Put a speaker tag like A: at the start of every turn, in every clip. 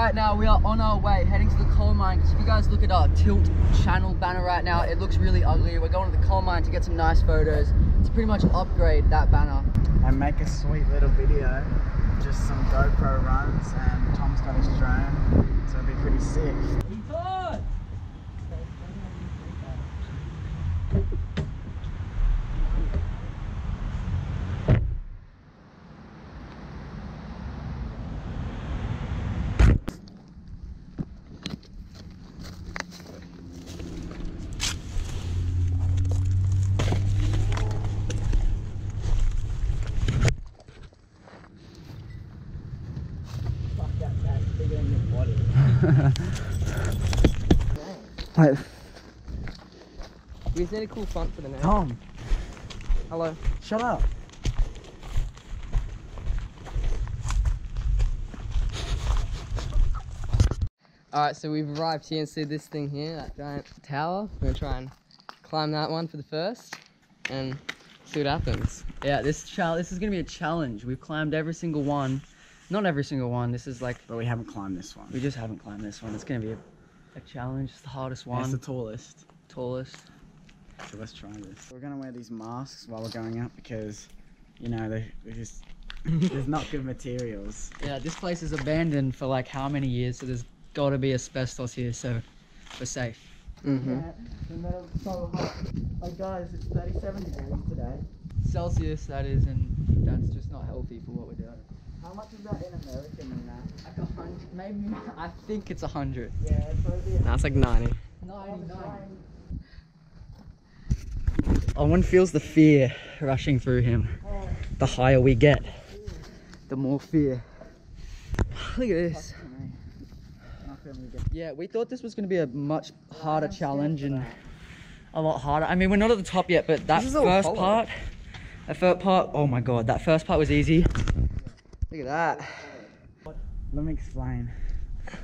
A: right now we are on our way heading to the coal mine, because if you guys look at our tilt channel banner right now, it looks really ugly. We're going to the coal mine to get some nice photos to pretty much upgrade that banner
B: and make a sweet little video, just some GoPro runs, and Tom's got his drone, so it'll be pretty sick.
A: Wait. We just need a cool front for the name.
B: Tom!
A: Hello.
B: Shut up!
A: Alright, so we've arrived here and see this thing here, that giant tower. We're gonna try and climb that one for the first and see what happens. Yeah, this is gonna be a challenge. We've climbed every single one. Not every single one, this is like...
B: But we haven't climbed this one.
A: We just haven't climbed this one. It's gonna be a challenge. It's the hardest one.
B: It's the tallest.
A: Tallest.
B: So let's try this. We're gonna wear these masks while we're going up because, you know, there's not good materials.
A: Yeah, this place is abandoned for like how many years, so there's gotta be asbestos here, so we're safe.
B: Yeah, the metal's so hot. Like guys, it's 37 degrees today.
A: Celsius, that is, and that's just not healthy for what we're doing.
B: How much is that in American in that?
A: Like 100, maybe, I think it's 100.
B: Yeah, it's probably...
A: No, it's like 90. 99. Owen feels the fear rushing through him. The higher we get, the more fear. Look at this. Yeah, we thought this was going to be a much harder challenge and a lot harder. I mean, we're not at the top yet, but that first part, oh my god, that first part was easy. Look at that.
B: Let me explain.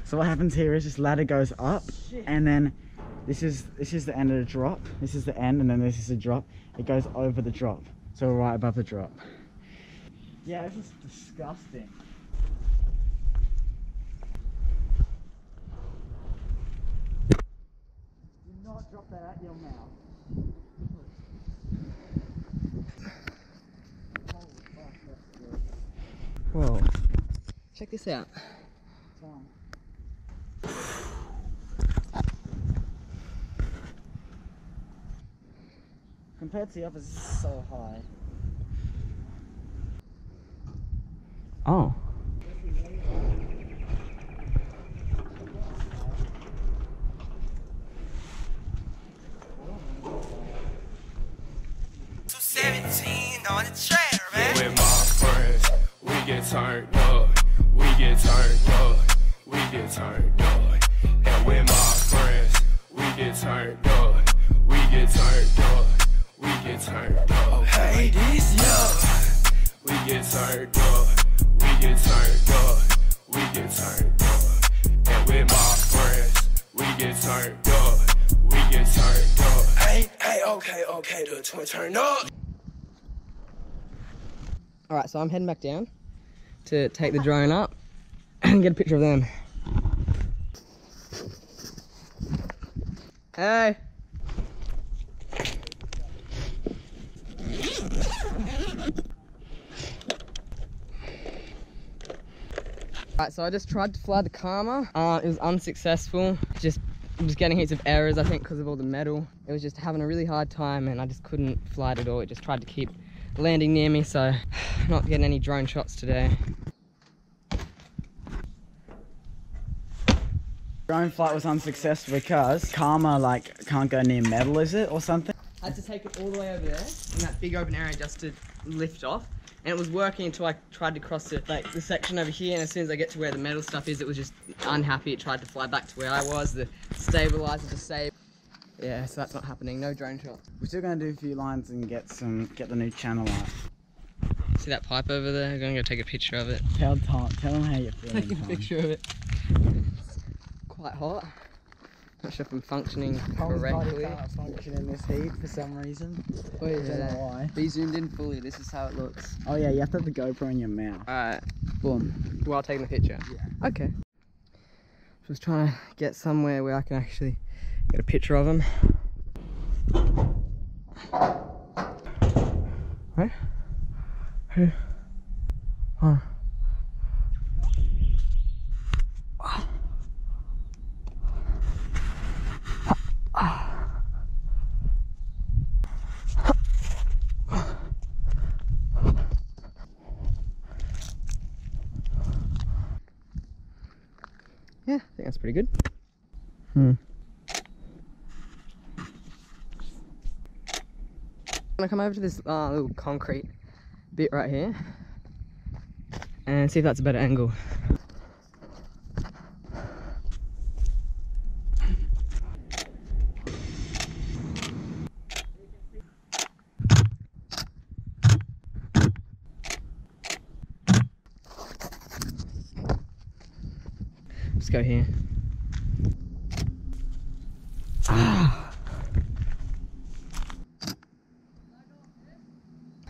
B: So what happens here is this ladder goes up, and then this is the end of the drop. This is the end, and then this is the drop. It goes over the drop, so we're right above the drop. Yeah, this is disgusting. Do not drop that out your mouth.
A: Whoa. Check this out.
B: Compared to the others, this is so high.
A: Oh.
C: On the track, man. With my friends, we get turned up, we get turned up, we get turned up. And with my friends, we get turned up, we get turned up, we get turned up. Hey, this young. We get turned up, we get turned up, we get turned up. And with my friends, we get turned up, we get turned up. Hey, okay, the twin turn up.
A: Alright, so I'm heading back down to take the drone up and get a picture of them. Hey! Alright, so I just tried to fly the Karma. It was unsuccessful. I was getting heaps of errors, I think, because of all the metal. It was just having a really hard time and I just couldn't fly it at all. It just tried to keep landing near me, so not getting any drone shots today.
B: Drone flight was unsuccessful because Karma like can't go near metal, is it, or something?
A: I had to take it all the way over there in that big open area just to lift off, and it was working until I tried to cross the section over here, and as soon as I get to where the metal stuff is, it was just unhappy. It tried to fly back to where I was. The stabilizer to save. Yeah, so that's not happening. No drone shot.
B: We're still gonna do a few lines and get the new channel out.
A: See that pipe over there? I'm gonna go take a picture of it.
B: Tell him how you're feeling.
A: Take a picture of it. It's quite hot. Not sure if I'm functioning correctly.
B: Can't function in this heat for some reason.
A: Oh, yeah.
B: I don't know why.
A: Be zoomed in fully. This is how it looks.
B: Oh yeah, you have to have the GoPro in your mouth.
A: Alright, boom. While taking the picture.
B: Yeah.
A: Okay. Just trying to get somewhere where I can actually get a picture of him. Right? Hey. Oh. Yeah, I think that's pretty good. I'm gonna come over to this little concrete bit right here and see if that's a better angle. Let's go here.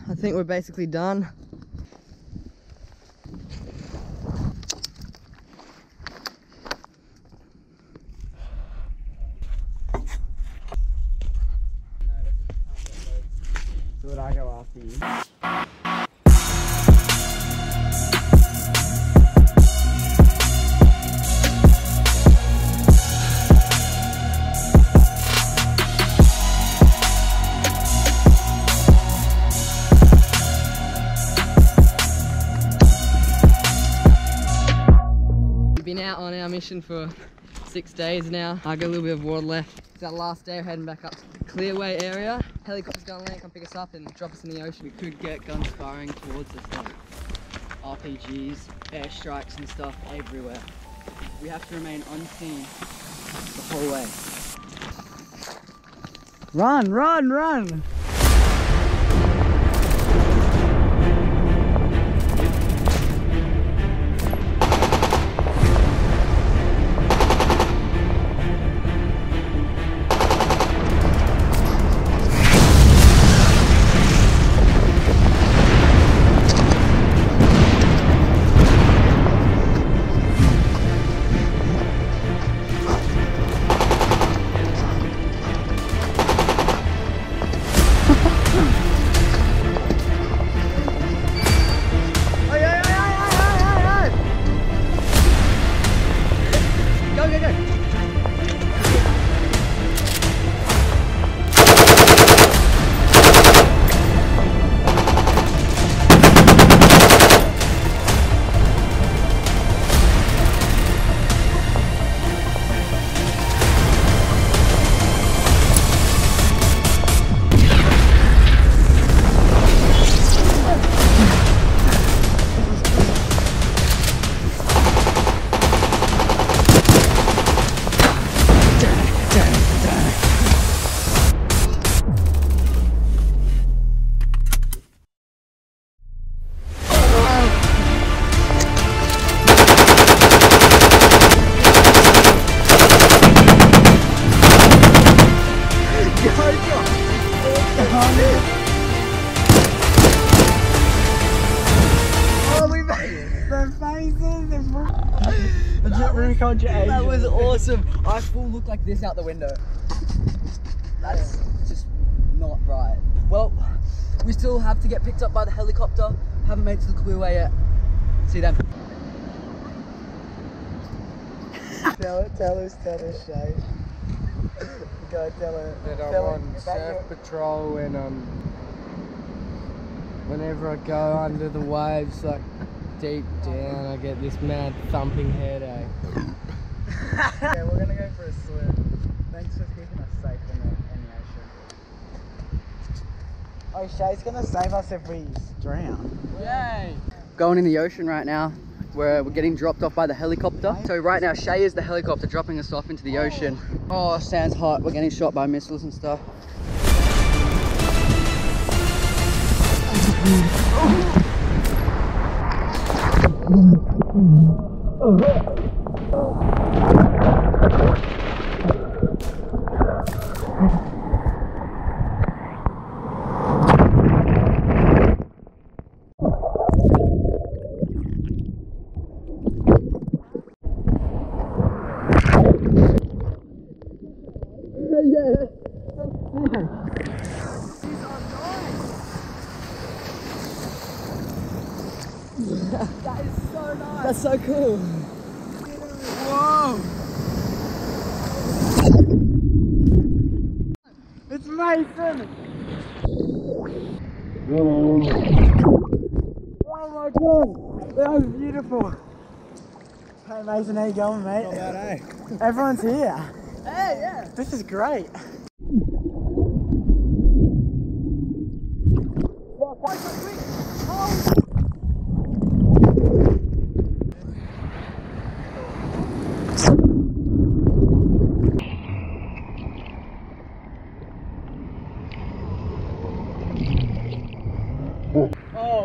A: I think we're basically done.
B: So would I go after you?
A: Been out on our mission for 6 days now. I got a little bit of water left. It's our last day. We're heading back up to the Clearway area. Helicopter's gonna land, come pick us up and drop us in the ocean.
D: We could get guns firing towards us, like RPGs, airstrikes and stuff everywhere. We have to remain unseen the whole way.
B: Run, run, run!
D: That was awesome. I full looked like this out the window. That's just not right. Well, we still have to get picked up by the helicopter. Haven't made it to the Clearway yet. See them.
B: Tell us, Shay. Go tell her.
E: That I'm on surf patrol and whenever I go under the waves, like deep down, I get this mad thumping headache.
B: Yeah, we're gonna go for a swim. Thanks for keeping us safe in the ocean. Oh, Shay's gonna save us if we drown.
D: Yay! Going in the ocean right now. We're getting dropped off by the helicopter. So right now, Shay is the helicopter dropping us off into the ocean. Oh, sounds hot. We're getting shot by missiles and stuff. That is so nice. That's so cool.
B: Whoa! It's Mason! Oh my god! That was beautiful! Hey Mason, how you going, mate?
F: Not bad, eh?
B: Everyone's here.
D: Hey, yeah.
B: This is great.
D: Oh.